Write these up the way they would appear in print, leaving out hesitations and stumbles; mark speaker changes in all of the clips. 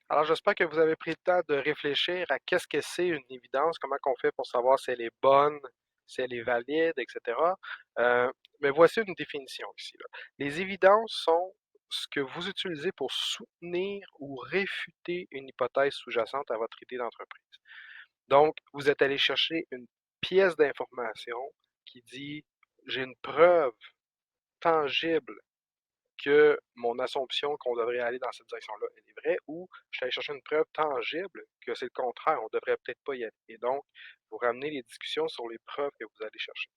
Speaker 1: Alors, j'espère que vous avez pris le temps de réfléchir à qu'est-ce que c'est une évidence, comment qu'on fait pour savoir si elle est bonne, si elle est valide, etc. Euh, mais voici une définition ici, là. Les évidences sont ce que vous utilisez pour soutenir ou réfuter une hypothèse sous-jacente à votre idée d'entreprise. Donc, vous êtes allé chercher une pièce d'information qui dit j'ai une preuve tangible que mon assumption qu'on devrait aller dans cette direction-là, elle est vraie, ou je suis allé chercher une preuve tangible que c'est le contraire, on devrait peut-être pas y aller. Et donc, vous ramenez les discussions sur les preuves que vous allez chercher.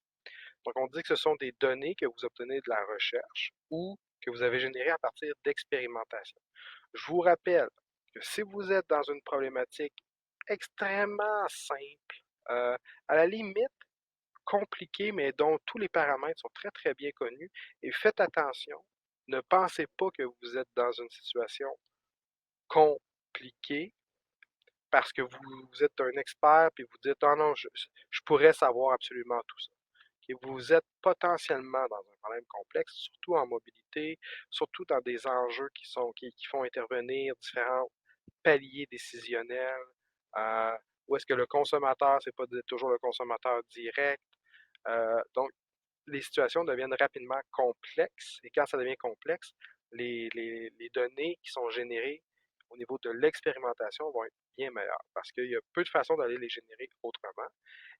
Speaker 1: Donc, on dit que ce sont des données que vous obtenez de la recherche ou que vous avez générées à partir d'expérimentation. Je vous rappelle que si vous êtes dans une problématique extrêmement simple, à la limite compliqué, mais dont tous les paramètres sont très, très bien connus. Et faites attention, ne pensez pas que vous êtes dans une situation compliquée parce que vous êtes un expert et vous dites, ah non, je pourrais savoir absolument tout ça. Et vous êtes potentiellement dans un problème complexe, surtout en mobilité, surtout dans des enjeux qui font intervenir différents paliers décisionnels, euh, où est-ce que le consommateur, c'est pas toujours le consommateur direct. Donc, les situations deviennent rapidement complexes. Et quand ça devient complexe, les données qui sont générées au niveau de l'expérimentation vont être bien meilleures parce qu'il y a peu de façons d'aller les générer autrement.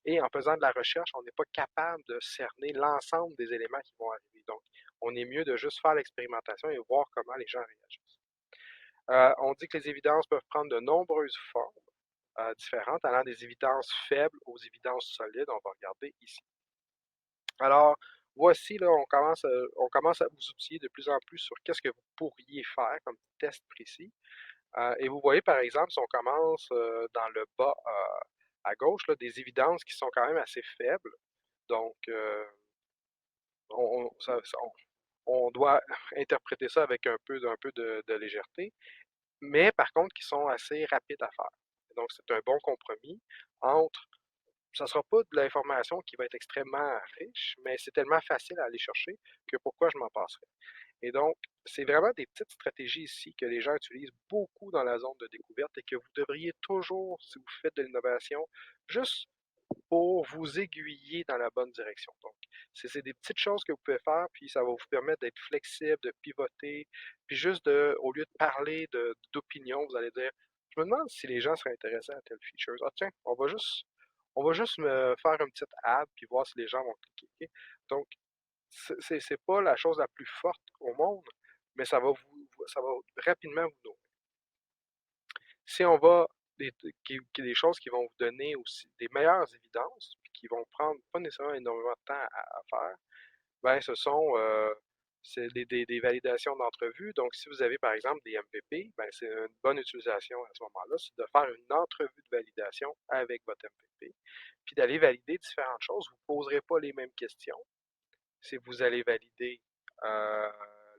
Speaker 1: Et en faisant de la recherche, on n'est pas capable de cerner l'ensemble des éléments qui vont arriver. Donc, on est mieux de juste faire l'expérimentation et voir comment les gens réagissent. On dit que les évidences peuvent prendre de nombreuses formes différentes, allant des évidences faibles aux évidences solides. On va regarder ici. Alors, voici, là, on commence à vous outiller de plus en plus sur qu'est-ce que vous pourriez faire comme test précis. Et vous voyez, par exemple, si on commence dans le bas à gauche, là, des évidences qui sont quand même assez faibles. Donc, on doit interpréter ça avec un peu de légèreté, mais par contre, qui sont assez rapides à faire. Donc, c'est un bon compromis entre ça ne sera pas de l'information qui va être extrêmement riche, mais c'est tellement facile à aller chercher que pourquoi je m'en passerais. Et donc, c'est vraiment des petites stratégies ici que les gens utilisent beaucoup dans la zone de découverte et que vous devriez toujours, si vous faites de l'innovation, juste pour vous aiguiller dans la bonne direction. Donc, c'est des petites choses que vous pouvez faire, puis ça va vous permettre d'être flexible, de pivoter, puis juste de, au lieu de parler d'opinion, vous allez dire, je me demande si les gens seraient intéressés à telle feature. Ah tiens, on va juste me faire une petite ad, puis voir si les gens vont cliquer. Ok? Donc, c'est pas la chose la plus forte au monde, mais ça va rapidement vous nourrir. Si on va des choses qui vont vous donner aussi des meilleures évidences, puis qui vont prendre pas nécessairement énormément de temps à faire, ben ce sont c'est des validations d'entrevue. Donc, si vous avez par exemple des MVP, ben, c'est une bonne utilisation à ce moment-là, c'est de faire une entrevue de validation avec votre MVP, puis d'aller valider différentes choses. Vous ne poserez pas les mêmes questions si vous allez valider euh,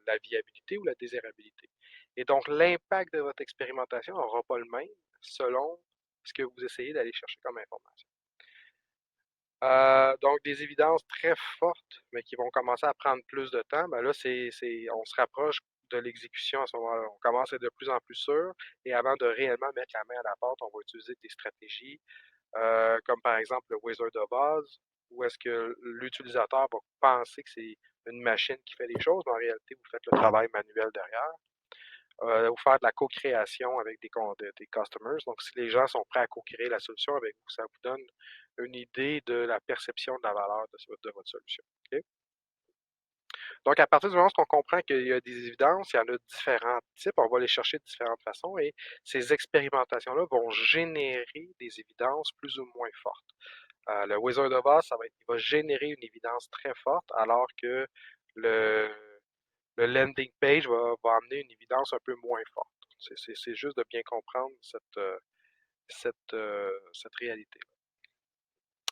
Speaker 1: la viabilité ou la désirabilité. Et donc, l'impact de votre expérimentation n'aura pas le même selon ce que vous essayez d'aller chercher comme information. Donc, des évidences très fortes, mais qui vont commencer à prendre plus de temps, ben là, on se rapproche de l'exécution à ce moment-là. On commence à être de plus en plus sûr, et avant de réellement mettre la main à la porte, on va utiliser des stratégies comme par exemple le Wizard of Oz, où est-ce que l'utilisateur va penser que c'est une machine qui fait les choses, mais en réalité, vous faites le travail manuel derrière. Ou faire de la co-création avec des customers. Donc, si les gens sont prêts à co-créer la solution avec vous, ça vous donne une idée de la perception de la valeur de votre solution. Ok? Donc, à partir du moment où on comprend qu'il y a des évidences, il y en a différents types, on va les chercher de différentes façons et ces expérimentations-là vont générer des évidences plus ou moins fortes. Le Wizard of Oz, il va générer une évidence très forte, alors que le, le landing page va amener une évidence un peu moins forte. C'est juste de bien comprendre cette réalité.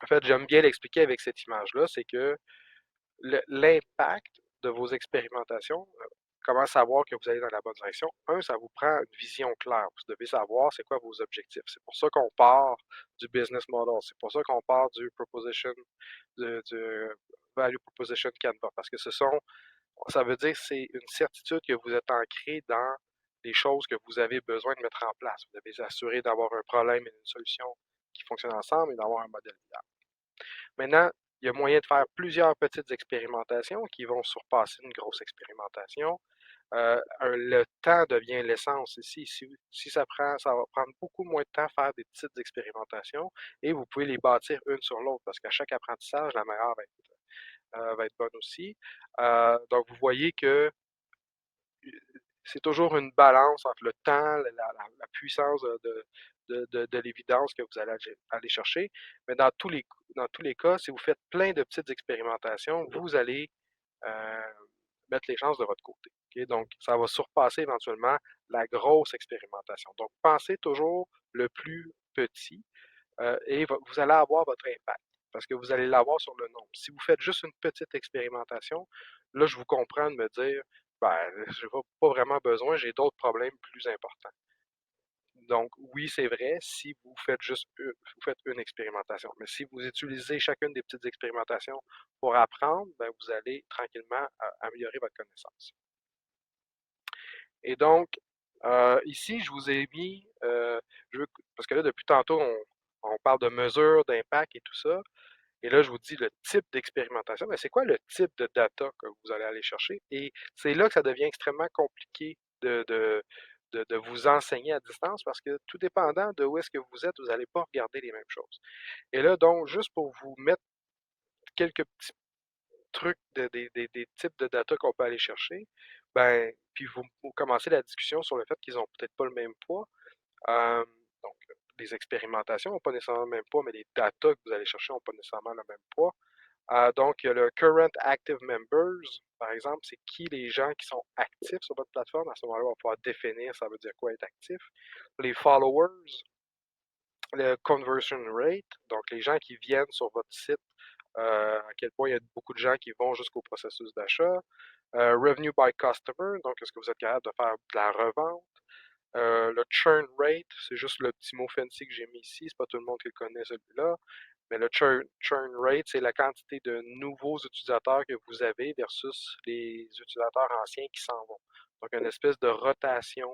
Speaker 1: En fait, j'aime bien l'expliquer avec cette image-là, c'est que l'impact de vos expérimentations, comment savoir que vous allez dans la bonne direction? Un, ça vous prend une vision claire. Vous devez savoir c'est quoi vos objectifs. C'est pour ça qu'on part du business model. C'est pour ça qu'on part du value proposition Canva. Parce que ça veut dire que c'est une certitude que vous êtes ancré dans des choses que vous avez besoin de mettre en place. Vous devez assurer d'avoir un problème et une solution qui fonctionnent ensemble et d'avoir un modèle viable. Maintenant, il y a moyen de faire plusieurs petites expérimentations qui vont surpasser une grosse expérimentation. Le temps devient l'essence ici. Si ça va prendre beaucoup moins de temps à faire des petites expérimentations et vous pouvez les bâtir une sur l'autre parce qu'à chaque apprentissage, la meilleure va être bonne aussi. Donc, vous voyez que c'est toujours une balance entre le temps, la puissance de l'évidence que vous allez aller chercher. Mais dans tous les cas, si vous faites plein de petites expérimentations, vous allez euh, mettre les chances de votre côté. Okay? Donc, ça va surpasser éventuellement la grosse expérimentation. Donc, pensez toujours le plus petit et vous allez avoir votre impact parce que vous allez l'avoir sur le nombre. Si vous faites juste une petite expérimentation, là, je vous comprends de me dire, ben, je n'ai pas vraiment besoin, j'ai d'autres problèmes plus importants. Donc, oui, c'est vrai, si vous faites vous faites une expérimentation. Mais si vous utilisez chacune des petites expérimentations pour apprendre, ben, vous allez tranquillement améliorer votre connaissance. Et donc, ici, je vous ai mis, parce que là, depuis tantôt, on parle de mesures, d'impact et tout ça. Et là, je vous dis le type d'expérimentation. Mais c'est quoi le type de data que vous allez aller chercher? Et c'est là que ça devient extrêmement compliqué de vous enseigner à distance parce que tout dépendant de où est-ce que vous êtes, vous n'allez pas regarder les mêmes choses. Et là, donc, juste pour vous mettre quelques petits trucs des types de data qu'on peut aller chercher, ben, puis vous commencez la discussion sur le fait qu'ils n'ont peut-être pas le même poids. Euh, donc, les expérimentations n'ont pas nécessairement le même poids, mais les data que vous allez chercher n'ont pas nécessairement le même poids. Donc, il y a le Current Active Members, par exemple, c'est qui les gens qui sont actifs sur votre plateforme. À ce moment-là, on va pouvoir définir ça veut dire quoi être actif. Les followers, le conversion rate, donc les gens qui viennent sur votre site, à quel point il y a beaucoup de gens qui vont jusqu'au processus d'achat. Revenue by customer, donc est-ce que vous êtes capable de faire de la revente. Le churn rate, c'est juste le petit mot fancy que j'ai mis ici, c'est pas tout le monde qui le connaît celui-là. Mais le churn rate, c'est la quantité de nouveaux utilisateurs que vous avez versus les utilisateurs anciens qui s'en vont. Donc, une espèce de rotation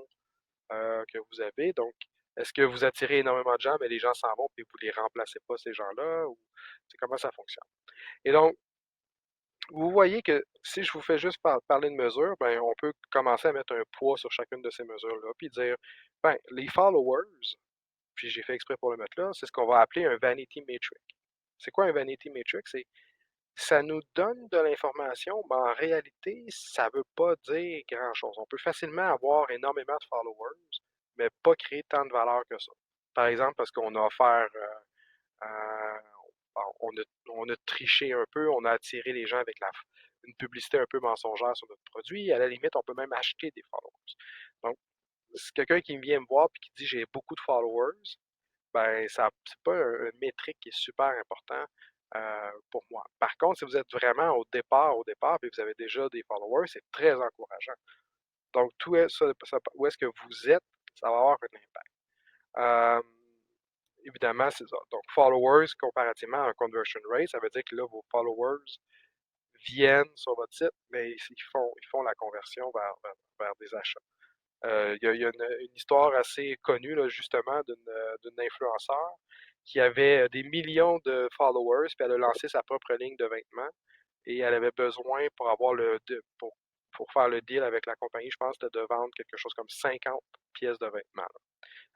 Speaker 1: que vous avez. Donc, est-ce que vous attirez énormément de gens, mais les gens s'en vont et vous ne les remplacez pas, ces gens-là? Ou c'est comment ça fonctionne? Et donc, vous voyez que si je vous fais juste parler de mesures, ben, on peut commencer à mettre un poids sur chacune de ces mesures-là, puis dire, ben, les followers, puis j'ai fait exprès pour le mettre là, c'est ce qu'on va appeler un vanity metric. C'est quoi un vanity metric? Ça nous donne de l'information, mais en réalité, ça ne veut pas dire grand-chose. On peut facilement avoir énormément de followers, mais pas créer tant de valeur que ça. Par exemple, parce qu'on a offert, euh, on a triché un peu, on a attiré les gens avec une publicité un peu mensongère sur notre produit. À la limite, on peut même acheter des followers. Donc, si quelqu'un qui vient me voir et qui dit j'ai beaucoup de followers, ben, ça c'est pas une métrique qui est super important pour moi. Par contre, si vous êtes vraiment au départ, puis vous avez déjà des followers, c'est très encourageant. Donc, où est-ce que vous êtes, ça va avoir un impact. Euh, Évidemment, c'est ça. Donc, followers comparativement à un conversion rate, ça veut dire que là, vos followers viennent sur votre site, mais ils font la conversion vers des achats. Il y a une histoire assez connue, là, justement, d'une influenceur qui avait des millions de followers, puis elle a lancé sa propre ligne de vêtements. Et elle avait besoin pour avoir pour faire le deal avec la compagnie, je pense, de vendre quelque chose comme 50 pièces de vêtements. Là.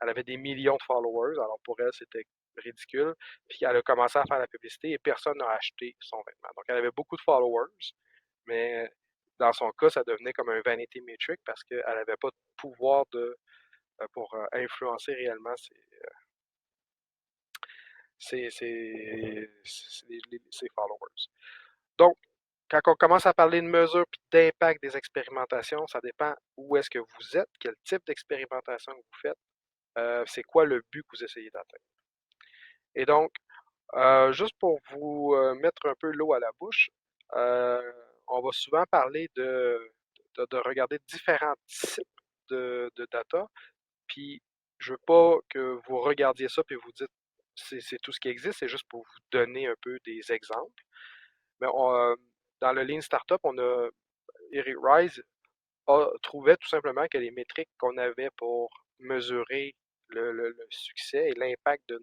Speaker 1: Elle avait des millions de followers, alors pour elle, c'était ridicule. Puis elle a commencé à faire la publicité et personne n'a acheté son vêtement. Donc elle avait beaucoup de followers, mais dans son cas, ça devenait comme un vanity metric parce qu'elle n'avait pas de pouvoir pour influencer réellement ses followers. Donc, quand on commence à parler de mesures et d'impact des expérimentations, ça dépend où est-ce que vous êtes, quel type d'expérimentation que vous faites, c'est quoi le but que vous essayez d'atteindre. Et donc, juste pour vous mettre un peu l'eau à la bouche, euh, on va souvent parler de regarder différents types de data, puis je veux pas que vous regardiez ça et vous dites c'est tout ce qui existe, c'est juste pour vous donner un peu des exemples. Mais dans le Lean Startup, on a Eric Rise trouvait tout simplement que les métriques qu'on avait pour mesurer le succès et l'impact de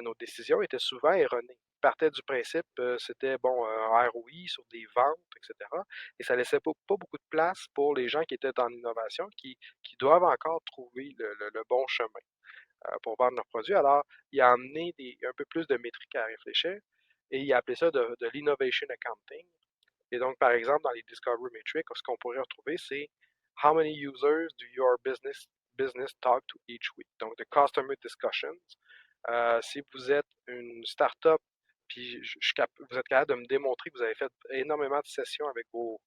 Speaker 1: nos décisions étaient souvent erronées. Ils partaient du principe, c'était bon, un ROI sur des ventes, etc. Et ça laissait pas beaucoup de place pour les gens qui étaient en innovation, qui doivent encore trouver le bon chemin pour vendre leurs produits. Alors, il a amené un peu plus de métriques à réfléchir et il a appelé ça de l'innovation accounting. Et donc, par exemple, dans les Discovery Metrics, ce qu'on pourrait retrouver, c'est How many users do your business talk to each week? Donc, the customer discussions. Si vous êtes une startup, puis vous êtes capable de me démontrer que vous avez fait énormément de sessions avec vos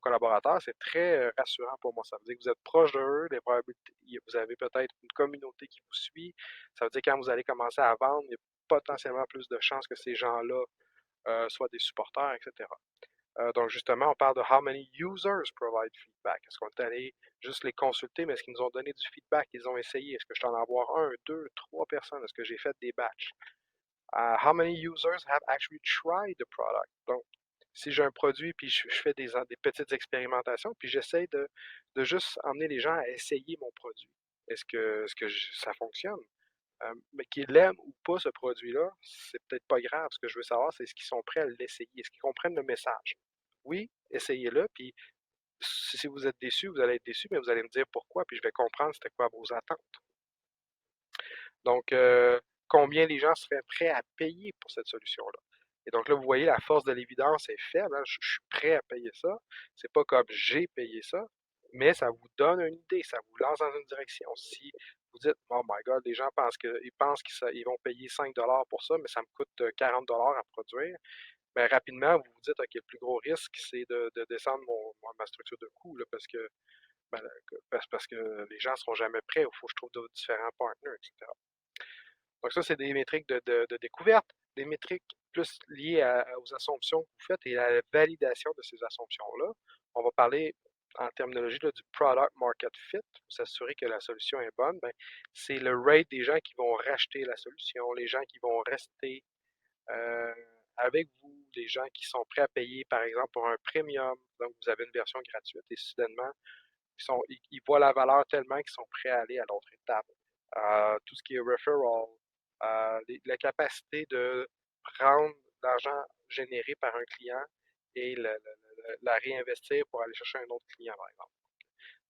Speaker 1: collaborateurs, c'est très rassurant pour moi. Ça veut dire que vous êtes proche d'eux, les probabilités, vous avez peut-être une communauté qui vous suit. Ça veut dire que quand vous allez commencer à vendre, il y a potentiellement plus de chances que ces gens-là soient des supporters, etc. Donc, justement, on parle de how many users provide feedback. Est-ce qu'on est allé juste les consulter, mais est-ce qu'ils nous ont donné du feedback? Ils ont essayé. Est-ce que je suis en avoir un, deux, trois personnes? Est-ce que j'ai fait des batchs? How many users have actually tried the product? Donc, si j'ai un produit, puis je fais des petites expérimentations, puis j'essaie de juste emmener les gens à essayer mon produit. Ça fonctionne? Mais qu'ils aiment ou pas ce produit-là, c'est peut-être pas grave. Ce que je veux savoir, c'est est-ce qu'ils sont prêts à l'essayer? Est-ce qu'ils comprennent le message? Oui, essayez-le, puis si vous êtes déçu, vous allez être déçu, mais vous allez me dire pourquoi, puis je vais comprendre c'était quoi vos attentes. Donc, combien les gens seraient prêts à payer pour cette solution-là? Et donc là, vous voyez, la force de l'évidence est faible. Hein, je suis prêt à payer ça. C'est pas comme j'ai payé ça, mais ça vous donne une idée, ça vous lance dans une direction. Si vous dites, oh my God, les gens pensent qu'ils vont payer 5 pour ça, mais ça me coûte 40 à produire, mais rapidement, vous vous dites, OK, le plus gros risque, c'est de descendre ma structure de coût, là, ben, parce que les gens ne seront jamais prêts. Il faut que je trouve d'autres différents partners, etc. Donc ça, c'est des métriques de découverte, des métriques plus liées aux assumptions que vous faites et à la validation de ces assumptions-là. On va parler en terminologie là, du product market fit, pour s'assurer que la solution est bonne. Ben, c'est le rate des gens qui vont racheter la solution, les gens qui vont rester euh, avec vous, les gens qui sont prêts à payer, par exemple, pour un premium. Donc, vous avez une version gratuite et soudainement, ils voient la valeur tellement qu'ils sont prêts à aller à l'autre étape. Tout ce qui est referral, la capacité de prendre l'argent généré par un client et la réinvestir pour aller chercher un autre client, par exemple.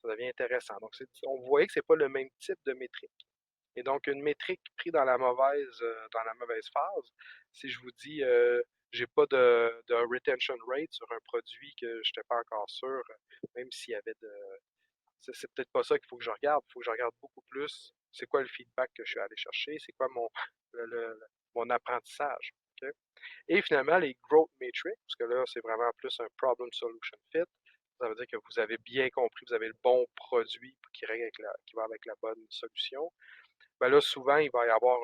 Speaker 1: Ça devient intéressant. Donc, on voit que ce n'est pas le même type de métrique. Et donc, une métrique prise dans la mauvaise phase, si je vous dis, j'ai pas de retention rate sur un produit que je n'étais pas encore sûr, même s'il y avait de. C'est peut-être pas ça qu'il faut que je regarde. Il faut que je regarde beaucoup plus c'est quoi le feedback que je suis allé chercher, c'est quoi mon apprentissage. OK? Et finalement, les growth metrics, parce que là, c'est vraiment plus un problem solution fit. Ça veut dire que vous avez bien compris, vous avez le bon produit qui va avec la bonne solution. Ben là, souvent, il va y avoir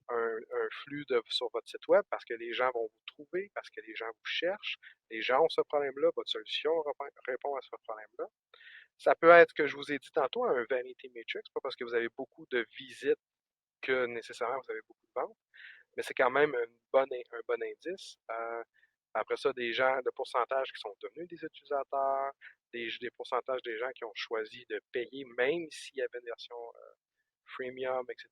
Speaker 1: un flux sur votre site web parce que les gens vont vous trouver, parce que les gens vous cherchent, les gens ont ce problème-là, votre solution répond à ce problème-là. Ça peut être, que je vous ai dit tantôt, un vanity matrix, pas parce que vous avez beaucoup de visites que nécessairement vous avez beaucoup de ventes, mais c'est quand même un bon indice. Après ça, le pourcentage qui sont devenus des utilisateurs, des pourcentages des gens qui ont choisi de payer, même s'il y avait une version freemium, etc.,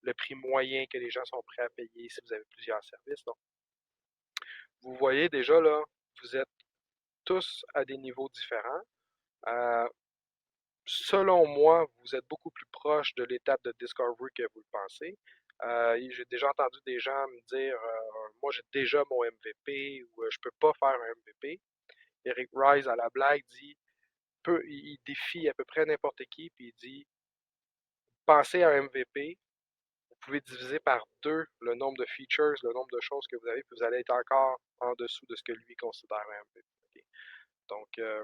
Speaker 1: le prix moyen que les gens sont prêts à payer si vous avez plusieurs services. Donc, vous voyez déjà là, vous êtes tous à des niveaux différents. Euh, Selon moi, vous êtes beaucoup plus proche de l'étape de discovery que vous le pensez. J'ai déjà entendu des gens me dire moi j'ai déjà mon MVP ou je peux pas faire un MVP. Eric Rice à la blague dit il défie à peu près n'importe qui puis il dit pensez à un MVP, vous pouvez diviser par deux le nombre de features, le nombre de choses que vous avez, puis vous allez être encore en dessous de ce que lui considère un MVP. Okay?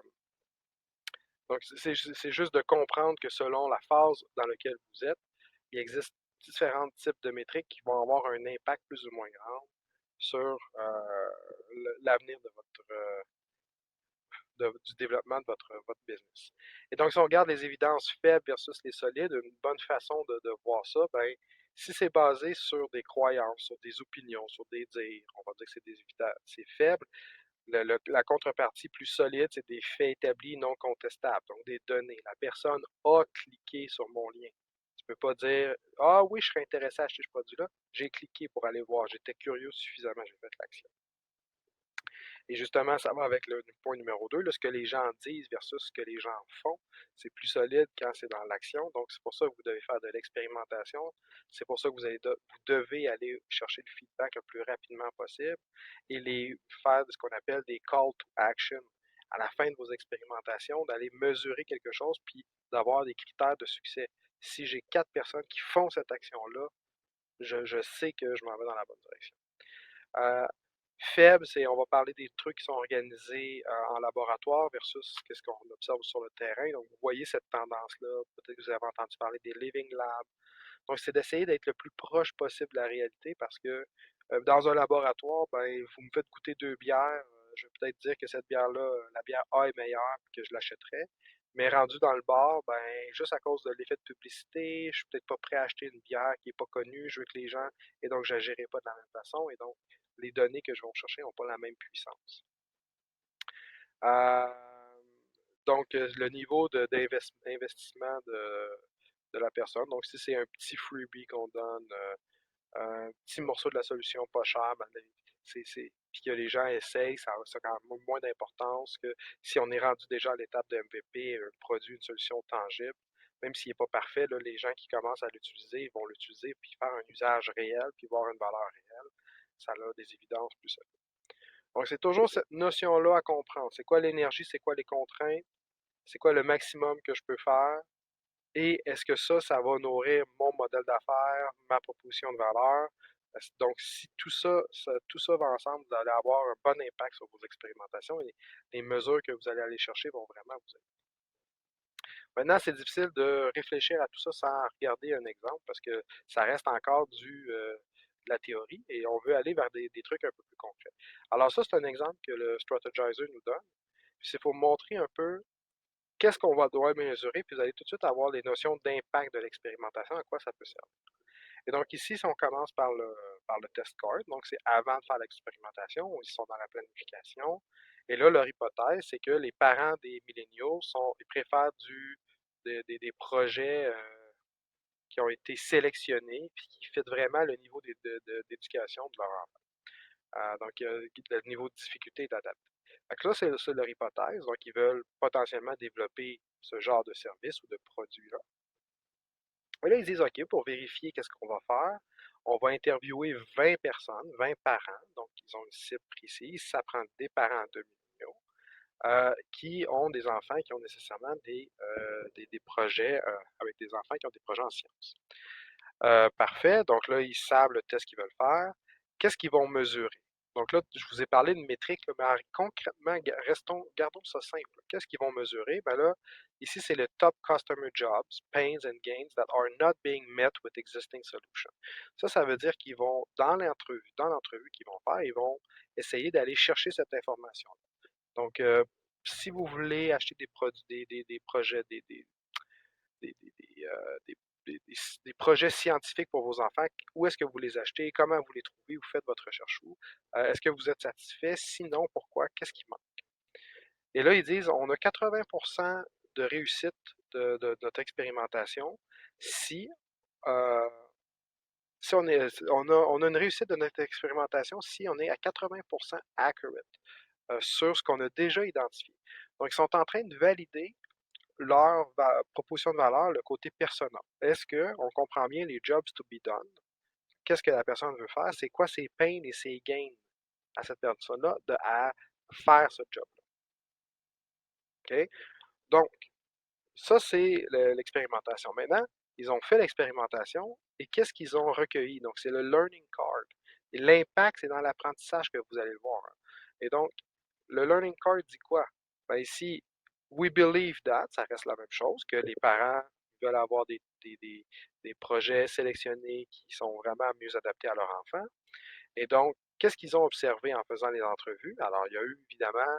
Speaker 1: Donc, c'est juste de comprendre que selon la phase dans laquelle vous êtes, il existe différents types de métriques qui vont avoir un impact plus ou moins grand sur l'avenir du développement de votre business. Et donc, si on regarde les évidences faibles versus les solides, une bonne façon de voir ça, ben, si c'est basé sur des croyances, sur des opinions, sur des dires, on va dire que c'est faible, La contrepartie plus solide, c'est des faits établis non contestables, donc des données. La personne a cliqué sur mon lien. Tu ne peux pas dire ah oui, je serais intéressé à acheter ce produit-là. J'ai cliqué pour aller voir. J'étais curieux suffisamment, j'ai fait l'action. Et justement, ça va avec le point numéro 2, là, ce que les gens disent versus ce que les gens font. C'est plus solide quand c'est dans l'action. Donc, c'est pour ça que vous devez faire de l'expérimentation. C'est pour ça que vous devez aller chercher le feedback le plus rapidement possible et faire ce qu'on appelle des call to action. À la fin de vos expérimentations, d'aller mesurer quelque chose puis d'avoir des critères de succès. Si j'ai 4 personnes qui font cette action-là, je sais que je m'en vais dans la bonne direction. Euh, Faible, c'est on va parler des trucs qui sont organisés en laboratoire versus ce qu'on observe sur le terrain. Donc, vous voyez cette tendance-là. Peut-être que vous avez entendu parler des living labs. Donc, c'est d'essayer d'être le plus proche possible de la réalité parce que dans un laboratoire, ben, vous me faites goûter 2 bières. Je vais peut-être dire que cette bière-là, la bière A est meilleure et que je l'achèterais. Mais rendu dans le bar, ben, juste à cause de l'effet de publicité, je suis peut-être pas prêt à acheter une bière qui n'est pas connue. Je veux que les gens, et donc, j'agirai pas de la même façon. Et donc, les données que je vais chercher n'ont pas la même puissance. Euh, donc, le niveau d'investissement de la personne. Donc, si c'est un petit freebie qu'on donne, un petit morceau de la solution pas cher, ben, puis que les gens essayent, ça a quand même moins d'importance que si on est rendu déjà à l'étape de MVP, un produit, une solution tangible. Même s'il n'est pas parfait, là, les gens qui commencent à l'utiliser, ils vont l'utiliser puis faire un usage réel puis voir une valeur réelle. Ça a des évidences plus solides. Donc, c'est toujours cette notion-là à comprendre. C'est quoi l'énergie, c'est quoi les contraintes, c'est quoi le maximum que je peux faire, et est-ce que ça va nourrir mon modèle d'affaires, ma proposition de valeur. Donc, si tout ça va ensemble, vous allez avoir un bon impact sur vos expérimentations et les mesures que vous allez aller chercher vont vraiment vous aider. Maintenant, c'est difficile de réfléchir à tout ça sans regarder un exemple parce que ça reste encore de la théorie et on veut aller vers des trucs un peu plus concrets. Alors ça, c'est un exemple que le Strategizer nous donne. C'est pour montrer un peu qu'est-ce qu'on va devoir mesurer, puis vous allez tout de suite avoir les notions d'impact de l'expérimentation, à quoi ça peut servir. Et donc ici, si on commence par le test card, donc c'est avant de faire l'expérimentation, ils sont dans la planification. Et là, leur hypothèse, c'est que les parents des milléniaux ils préfèrent des projets qui ont été sélectionnés puis qui fitent vraiment le niveau d'éducation de leur enfant. Donc, le niveau de difficulté est adapté. Donc là, c'est leur hypothèse. Donc, ils veulent potentiellement développer ce genre de service ou de produit-là. Et là, ils disent, OK, pour vérifier qu'est-ce qu'on va faire, on va interviewer 20 personnes, 20 parents. Donc, ils ont une cible précise. Ça prend des parents de milléniaux qui ont des enfants qui ont nécessairement des projets avec des enfants qui ont des projets en sciences. Parfait. Donc là, ils savent le test qu'ils veulent faire. Qu'est-ce qu'ils vont mesurer? Donc là, je vous ai parlé de métriques, mais concrètement, gardons ça simple. Qu'est-ce qu'ils vont mesurer? Ben là, ici, c'est le top customer jobs, pains and gains that are not being met with existing solutions. Ça veut dire qu'ils vont, dans l'entrevue qu'ils vont faire, ils vont essayer d'aller chercher cette information. Donc, si vous voulez acheter des produits, des projets, des, des, des, euh, des, des projets scientifiques pour vos enfants, où est-ce que vous les achetez, comment vous les trouvez, vous faites votre recherche où, est-ce que vous êtes satisfait, sinon pourquoi, qu'est-ce qui manque. Et là, ils disent, on a 80% de réussite de notre expérimentation si, euh, si on a une réussite de notre expérimentation si on est à 80% accurate sur ce qu'on a déjà identifié. Donc, ils sont en train de valider leur proposition de valeur, le côté persona. Est-ce qu'on comprend bien les jobs to be done? Qu'est-ce que la personne veut faire? C'est quoi ses pains et ses gains à cette personne-là à faire ce job-là? OK? Donc, ça, c'est l'expérimentation. Maintenant, ils ont fait l'expérimentation et qu'est-ce qu'ils ont recueilli? Donc, c'est le learning card. Et l'impact, c'est dans l'apprentissage que vous allez le voir. Et donc, le learning card dit quoi? Ben ici, we believe that, ça reste la même chose, que les parents veulent avoir des projets sélectionnés qui sont vraiment mieux adaptés à leur enfant. Et donc, qu'est-ce qu'ils ont observé en faisant les entrevues? Alors, il y a eu évidemment,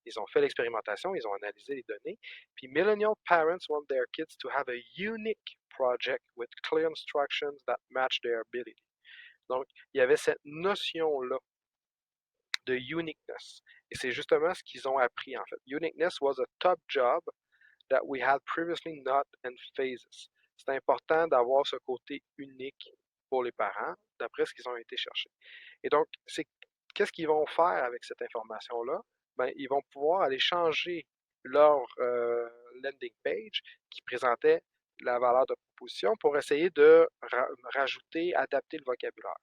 Speaker 1: ils ont fait l'expérimentation, ils ont analysé les données. Puis, millennial parents want their kids to have a unique project with clear instructions that match their ability. Donc, il y avait cette notion-là de uniqueness. Et c'est justement ce qu'ils ont appris en fait. Uniqueness was a top job that we had previously not in phases. C'est important d'avoir ce côté unique pour les parents, d'après ce qu'ils ont été chercher. Et donc, qu'est-ce qu'ils vont faire avec cette information-là? Ben, ils vont pouvoir aller changer leur landing page qui présentait la valeur de proposition pour essayer de rajouter, adapter le vocabulaire.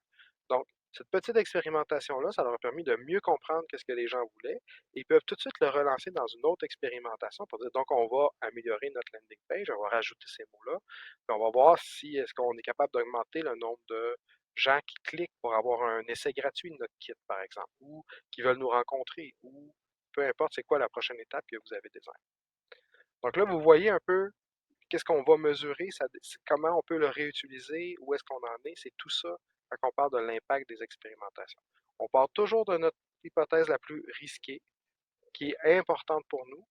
Speaker 1: Donc, cette petite expérimentation-là, ça leur a permis de mieux comprendre qu'est-ce que les gens voulaient et ils peuvent tout de suite le relancer dans une autre expérimentation pour dire donc on va améliorer notre landing page, on va rajouter ces mots-là, puis on va voir si est-ce qu'on est capable d'augmenter le nombre de gens qui cliquent pour avoir un essai gratuit de notre kit, par exemple, ou qui veulent nous rencontrer, ou peu importe c'est quoi la prochaine étape que vous avez désigné. Donc là, vous voyez un peu qu'est-ce qu'on va mesurer, comment on peut le réutiliser, où est-ce qu'on en est, c'est tout ça quand on parle de l'impact des expérimentations. On part toujours de notre hypothèse la plus risquée, qui est importante pour nous,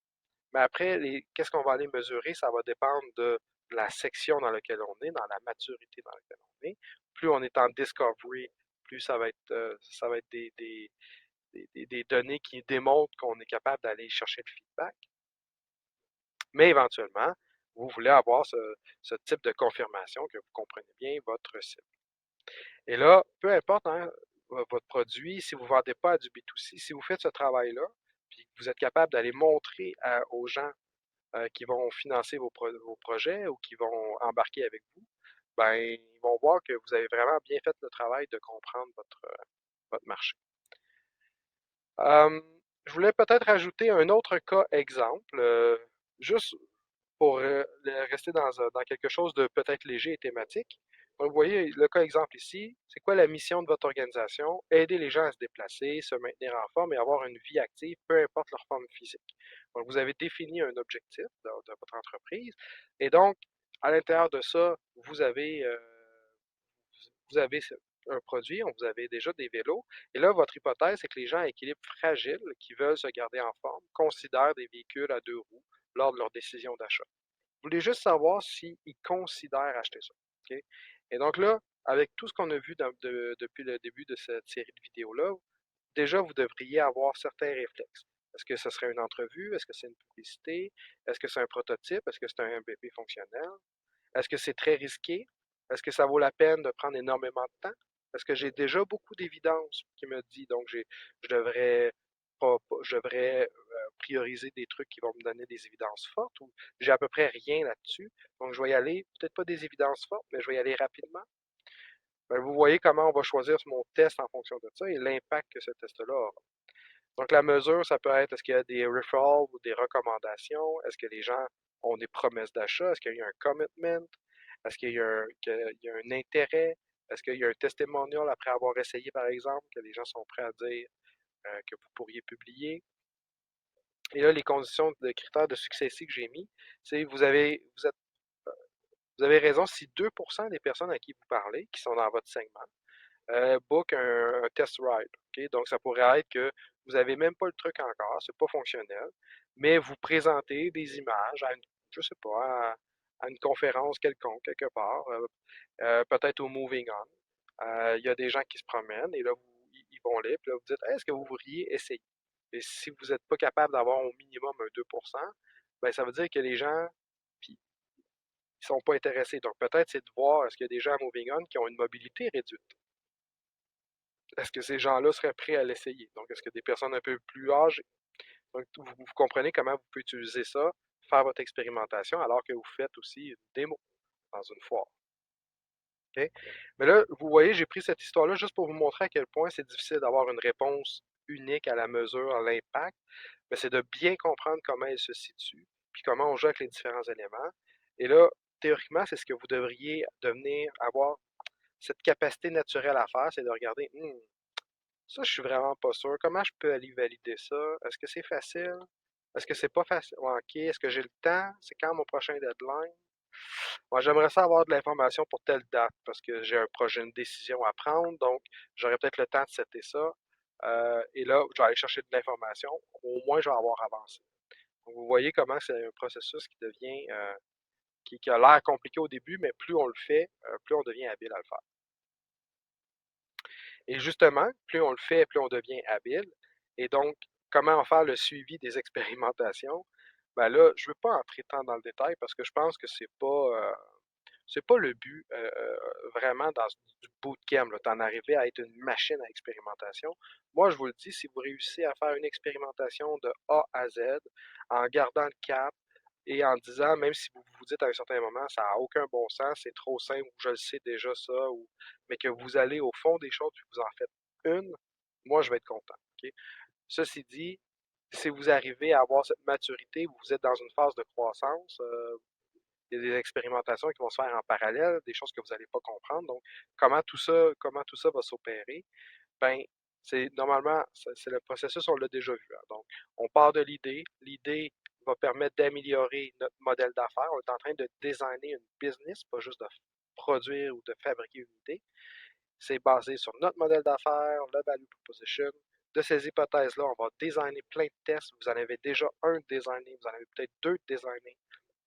Speaker 1: mais après, qu'est-ce qu'on va aller mesurer, ça va dépendre de la section dans laquelle on est, dans la maturité dans laquelle on est. Plus on est en discovery, plus ça va être des données qui démontrent qu'on est capable d'aller chercher le feedback. Mais éventuellement, vous voulez avoir ce type de confirmation que vous comprenez bien votre cible. Et là, peu importe hein, votre produit, si vous ne vendez pas à du B2C, si vous faites ce travail-là, puis que vous êtes capable d'aller montrer aux gens qui vont financer vos projets ou qui vont embarquer avec vous, ben, ils vont voir que vous avez vraiment bien fait le travail de comprendre votre marché. Je voulais peut-être ajouter un autre cas exemple, juste pour rester dans quelque chose de peut-être léger et thématique. Donc, vous voyez le cas exemple ici, c'est quoi la mission de votre organisation? Aider les gens à se déplacer, se maintenir en forme et avoir une vie active, peu importe leur forme physique. Donc, vous avez défini un objectif de votre entreprise et donc, à l'intérieur de ça, vous avez un produit, vous avez déjà des vélos, et là, votre hypothèse, c'est que les gens à équilibre fragile, qui veulent se garder en forme, considèrent des véhicules à 2 roues lors de leur décision d'achat. Vous voulez juste savoir s'ils considèrent acheter ça. Okay? Et donc là, avec tout ce qu'on a vu depuis le début de cette série de vidéos-là, déjà, vous devriez avoir certains réflexes. Est-ce que ce serait une entrevue? Est-ce que c'est une publicité? Est-ce que c'est un prototype? Est-ce que c'est un MVP fonctionnel? Est-ce que c'est très risqué? Est-ce que ça vaut la peine de prendre énormément de temps? Est-ce que j'ai déjà beaucoup d'évidence qui me dit donc je devrais je devrais prioriser des trucs qui vont me donner des évidences fortes ou j'ai à peu près rien là-dessus. Donc je vais y aller, peut-être pas des évidences fortes, mais je vais y aller rapidement. Ben, vous voyez comment on va choisir mon test en fonction de ça et l'impact que ce test-là aura. Donc la mesure, ça peut être est-ce qu'il y a des referrals ou des recommandations? Est-ce que les gens ont des promesses d'achat? Est-ce qu'il y a un commitment? Est-ce qu'il y a un intérêt? Est-ce qu'il y a un testimonial après avoir essayé, par exemple, que les gens sont prêts à dire que vous pourriez publier? Et là, les conditions de critères de succès ici que j'ai mis, c'est vous avez raison si 2% des personnes à qui vous parlez, qui sont dans votre segment, book un test ride. Okay? Donc, ça pourrait être que vous n'avez même pas le truc encore, c'est pas fonctionnel, mais vous présentez des images à une, je sais pas, à une conférence quelconque, quelque part, peut-être au Moving On. Il y a des gens qui se promènent et là, ils vont là, puis là, vous dites, hey, est-ce que vous voudriez essayer? Et si vous n'êtes pas capable d'avoir au minimum un 2%, ben, ça veut dire que les gens, puis, ils sont pas intéressés. Donc, peut-être c'est de voir, est-ce qu'il y a des gens à Moving On qui ont une mobilité réduite? Est-ce que ces gens-là seraient prêts à l'essayer? Donc, est-ce que des personnes un peu plus âgées? Donc, vous comprenez comment vous pouvez utiliser ça, faire votre expérimentation, alors que vous faites aussi une démo dans une foire. OK? Mais là, vous voyez, j'ai pris cette histoire-là juste pour vous montrer à quel point c'est difficile d'avoir une réponse unique à la mesure, à l'impact. Mais c'est de bien comprendre comment elle se situe, puis comment on joue avec les différents éléments. Et là, théoriquement, c'est ce que vous devriez devenir, avoir cette capacité naturelle à faire, c'est de regarder, ça, je suis vraiment pas sûr. Comment je peux aller valider ça? Est-ce que c'est facile? Est-ce que c'est pas facile? Ouais, OK. Est-ce que j'ai le temps? C'est quand mon prochain deadline? Moi, j'aimerais ça avoir de l'information pour telle date parce que j'ai un projet, une décision à prendre, donc j'aurais peut-être le temps de setter ça. Et là, je vais aller chercher de l'information. Au moins, je vais avoir avancé. Donc, vous voyez comment c'est un processus qui devient, qui a l'air compliqué au début, mais plus on le fait, plus on devient habile à le faire. Et justement, plus on le fait, plus on devient habile. Et donc, comment faire le suivi des expérimentations? Ben là, je ne veux pas entrer tant dans le détail parce que je pense que c'est pas le but vraiment dans du bootcamp, d'en arriver à être une machine à expérimentation. Moi, je vous le dis, si vous réussissez à faire une expérimentation de A à Z en gardant le cap et en disant, même si vous vous dites à un certain moment, ça n'a aucun bon sens, c'est trop simple, je le sais déjà ça, mais que vous allez au fond des choses et que vous en faites une, moi, je vais être content. OK? Ceci dit, si vous arrivez à avoir cette maturité, vous êtes dans une phase de croissance, il y a des expérimentations qui vont se faire en parallèle, des choses que vous n'allez pas comprendre. Donc, comment tout ça va s'opérer? Ben, c'est normalement, c'est le processus, on l'a déjà vu, hein. Donc, on part de l'idée. L'idée va permettre d'améliorer notre modèle d'affaires. On est en train de designer une business, pas juste de produire ou de fabriquer une idée. C'est basé sur notre modèle d'affaires, le value proposition. De ces hypothèses-là, on va designer plein de tests. Vous en avez déjà un designé, vous en avez peut-être deux designés.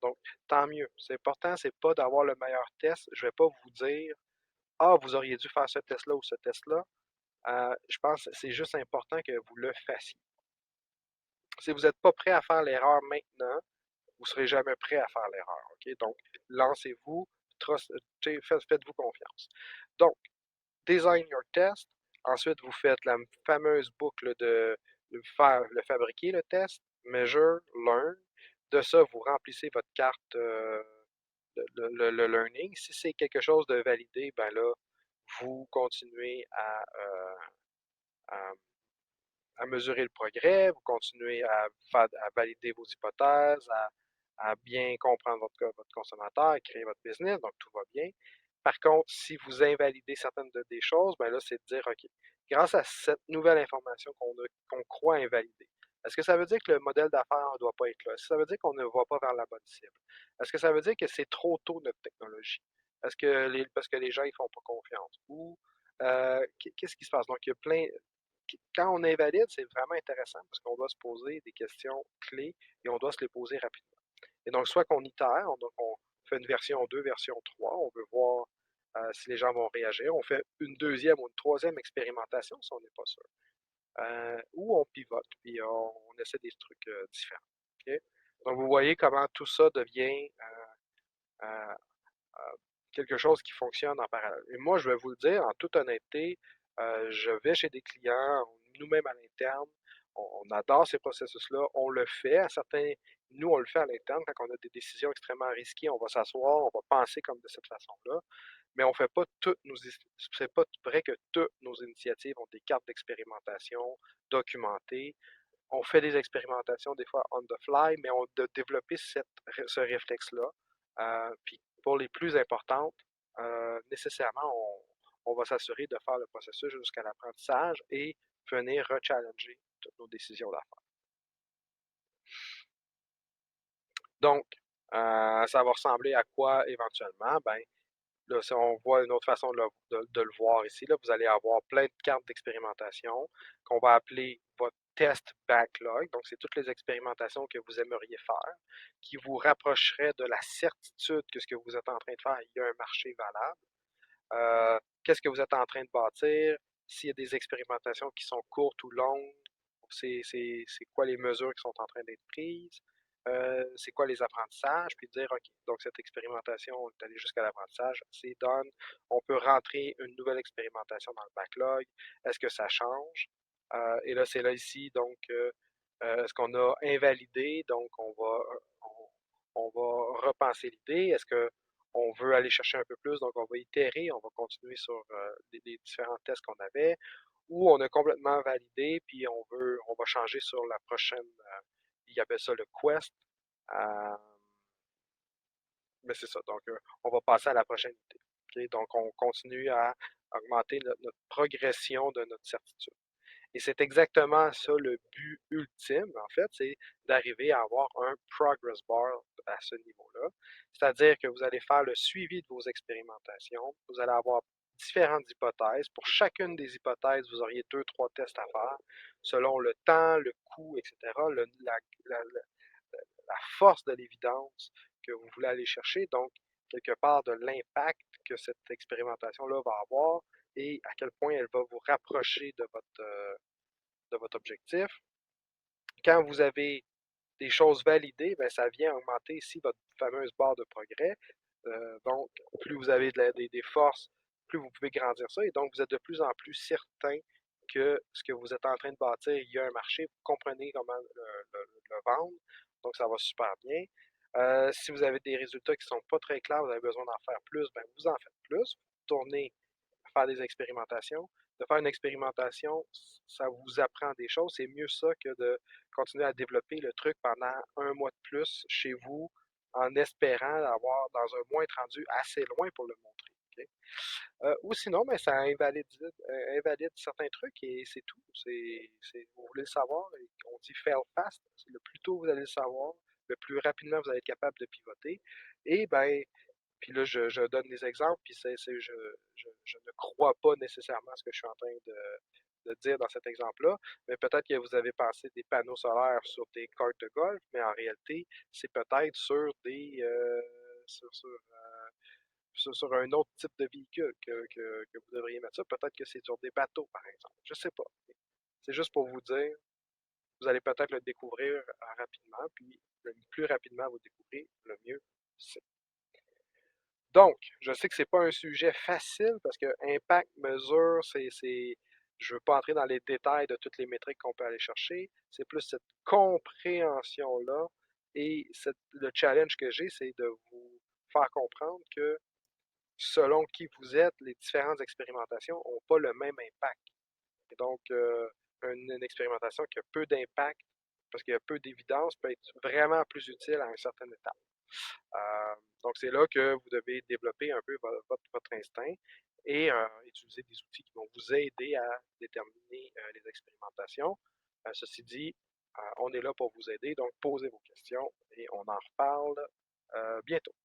Speaker 1: Donc, tant mieux. C'est important, c'est pas d'avoir le meilleur test. Je vais pas vous dire, ah, vous auriez dû faire ce test-là ou ce test-là. Je pense que c'est juste important que vous le fassiez. Si vous n'êtes pas prêt à faire l'erreur maintenant, vous ne serez jamais prêt à faire l'erreur. OK? Donc, lancez-vous, faites-vous confiance. Donc, design your test. Ensuite, vous faites la fameuse boucle de fabriquer le test, measure, learn. De ça, vous remplissez votre carte, le learning. Si c'est quelque chose de validé, ben là, vous continuez à, à mesurer le progrès, vous continuez à valider vos hypothèses, à bien comprendre votre consommateur, à créer votre business, donc tout va bien. Par contre, si vous invalidez certaines des choses, ben là, c'est de dire, OK, grâce à cette nouvelle information qu'on croit invalider, est-ce que ça veut dire que le modèle d'affaires ne doit pas être là? Est-ce que ça veut dire qu'on ne va pas vers la bonne cible? Est-ce que ça veut dire que c'est trop tôt notre technologie? Parce que les gens ne font pas confiance? Ou qu'est-ce qui se passe? Donc, il y a plein, quand on invalide, c'est vraiment intéressant parce qu'on doit se poser des questions clés et on doit se les poser rapidement. Et donc, soit qu'on itère, donc on fait une version 2, version 3, on veut voir si les gens vont réagir. On fait une deuxième ou une troisième expérimentation si on n'est pas sûr. Ou on pivote, puis on essaie des trucs différents. OK? Donc, vous voyez comment tout ça devient euh, euh, quelque chose qui fonctionne en parallèle. Et moi, je vais vous le dire, en toute honnêteté, je vais chez des clients, nous-mêmes à l'interne, on adore ces processus-là, on le fait à certains, nous on le fait à l'interne quand on a des décisions extrêmement risquées, on va s'asseoir, on va penser comme de cette façon-là, mais on fait pas toutes nos, c'est pas vrai que toutes nos initiatives ont des cartes d'expérimentation documentées. On fait des expérimentations des fois on the fly, mais on a développé ce réflexe-là. Puis pour les plus importantes, nécessairement, on va s'assurer de faire le processus jusqu'à l'apprentissage et venir rechallenger toutes nos décisions d'affaires. Donc, ça va ressembler à quoi éventuellement? Ben, là, si on voit une autre façon de le voir ici, là, vous allez avoir plein de cartes d'expérimentation qu'on va appeler votre test backlog. Donc, c'est toutes les expérimentations que vous aimeriez faire, qui vous rapprocheraient de la certitude que ce que vous êtes en train de faire, il y a un marché valable. Qu'est-ce que vous êtes en train de bâtir? S'il y a des expérimentations qui sont courtes ou longues, c'est quoi les mesures qui sont en train d'être prises? C'est quoi les apprentissages? Puis dire, OK, donc cette expérimentation, on est allé jusqu'à l'apprentissage, c'est done. On peut rentrer une nouvelle expérimentation dans le backlog. Est-ce que ça change? Et là, c'est là ici, donc, est-ce qu'on a invalidé? Donc, on va repenser l'idée. Est-ce que on veut aller chercher un peu plus, donc on va itérer, on va continuer sur les différents tests qu'on avait, ou on a complètement validé, puis on va changer sur la prochaine, il appelle ça le quest, euh, mais c'est ça, donc on va passer à la prochaine idée. Okay? Donc on continue à augmenter notre progression de notre certitude. Et c'est exactement ça le but ultime, en fait, c'est d'arriver à avoir un progress bar à ce niveau-là. C'est-à-dire que vous allez faire le suivi de vos expérimentations, vous allez avoir différentes hypothèses. Pour chacune des hypothèses, vous auriez deux, trois tests à faire, selon le temps, le coût, etc., la force de l'évidence que vous voulez aller chercher, donc quelque part de l'impact que cette expérimentation-là va avoir et à quel point elle va vous rapprocher de de votre objectif. Quand vous avez des choses validées, ben, ça vient augmenter ici votre fameuse barre de progrès. Donc, plus vous avez des forces, plus vous pouvez grandir ça. Et donc, vous êtes de plus en plus certain que ce que vous êtes en train de bâtir, il y a un marché, vous comprenez comment le vendre. Donc, ça va super bien. Si vous avez des résultats qui ne sont pas très clairs, vous avez besoin d'en faire plus, ben, vous en faites plus. Tournez faire des expérimentations. De faire une expérimentation, ça vous apprend des choses. C'est mieux ça que de continuer à développer le truc pendant un mois de plus chez vous en espérant avoir dans un mois être rendu assez loin pour le montrer. Okay? Ou sinon, ben, ça invalide certains trucs et c'est tout. Vous voulez le savoir, on dit fail fast. Le plus tôt vous allez le savoir, le plus rapidement vous allez être capable de pivoter. Et ben, puis là, je donne des exemples, puis je ne crois pas nécessairement à ce que je suis en train de dire dans cet exemple-là, mais peut-être que vous avez passé des panneaux solaires sur des cartes de golf, mais en réalité, c'est peut-être sur sur, sur, euh, sur un autre type de véhicule que vous devriez mettre ça. Peut-être que c'est sur des bateaux, par exemple. Je sais pas. C'est juste pour vous dire, vous allez peut-être le découvrir rapidement, puis le plus rapidement vous le découvrez, le mieux c'est. Donc, je sais que c'est pas un sujet facile parce que impact, mesure, je veux pas entrer dans les détails de toutes les métriques qu'on peut aller chercher. C'est plus cette compréhension-là et le challenge que j'ai, c'est de vous faire comprendre que selon qui vous êtes, les différentes expérimentations n'ont pas le même impact. Et donc, une expérimentation qui a peu d'impact parce qu'il y a peu d'évidence peut être vraiment plus utile à un certain état. Euh, donc, c'est là que vous devez développer un peu votre instinct et utiliser des outils qui vont vous aider à déterminer les expérimentations. Ceci dit, on est là pour vous aider, donc posez vos questions et on en reparle bientôt.